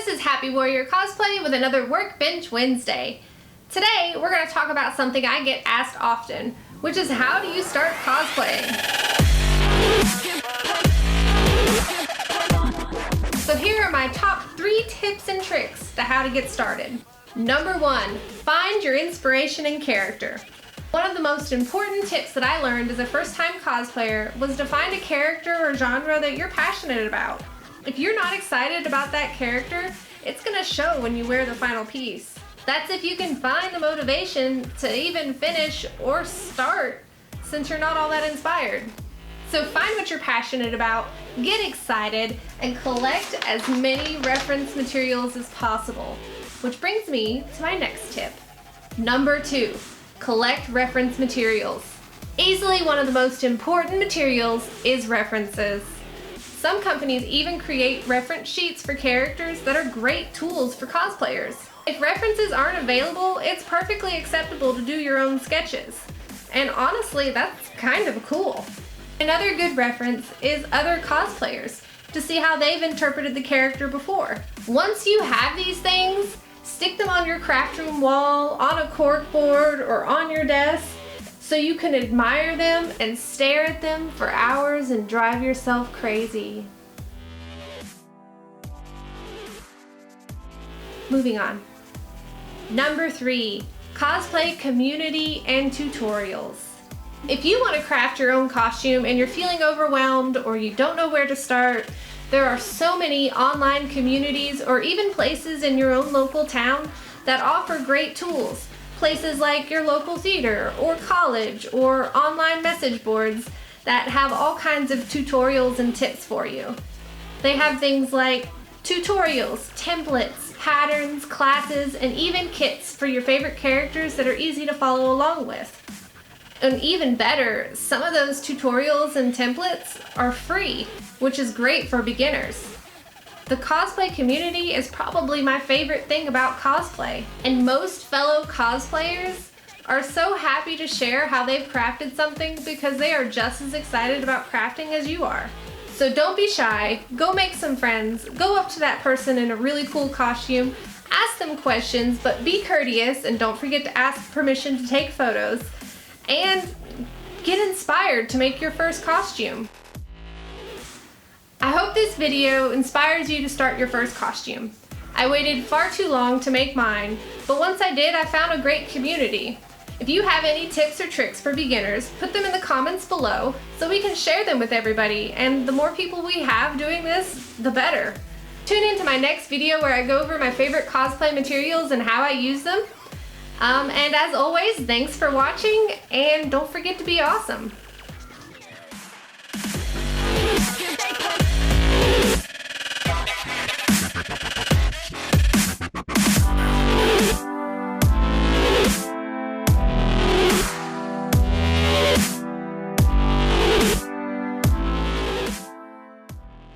this is Happy Warrior Cosplay with another Workbench Wednesday. Today, we're going to talk about something I get asked often, which is how do you start cosplaying? So here are my top 3 tips and tricks to how to get started. Number 1, find your inspiration and character. One of the most important tips that I learned as a first-time cosplayer was to find a character or genre that you're passionate about. If you're not excited about that character, it's gonna show when you wear the final piece. That's if you can find the motivation to even finish or start, since you're not all that inspired. So find what you're passionate about, get excited, and collect as many reference materials as possible. Which brings me to my next tip. Number 2, collect reference materials. Easily one of the most important materials is references. Some companies even create reference sheets for characters that are great tools for cosplayers. If references aren't available, it's perfectly acceptable to do your own sketches. And honestly, that's kind of cool. Another good reference is other cosplayers, to see how they've interpreted the character before. Once you have these things, stick them on your craft room wall, on a cork board, or on your desk, so you can admire them and stare at them for hours and drive yourself crazy. Moving on. Number 3, cosplay community and tutorials. If you want to craft your own costume and you're feeling overwhelmed or you don't know where to start, there are so many online communities or even places in your own local town that offer great tools. Places like your local theater or college or online message boards that have all kinds of tutorials and tips for you. They have things like tutorials, templates, patterns, classes, and even kits for your favorite characters that are easy to follow along with. And even better, some of those tutorials and templates are free, which is great for beginners. The cosplay community is probably my favorite thing about cosplay, and most fellow cosplayers are so happy to share how they've crafted something because they are just as excited about crafting as you are. So don't be shy, go make some friends, go up to that person in a really cool costume, ask them questions, but be courteous and don't forget to ask permission to take photos, and get inspired to make your first costume. I hope this video inspires you to start your first costume. I waited far too long to make mine, but once I did, I found a great community. If you have any tips or tricks for beginners, put them in the comments below so we can share them with everybody, and the more people we have doing this, the better. Tune in to my next video where I go over my favorite cosplay materials and how I use them. And as always, thanks for watching, and don't forget to be awesome.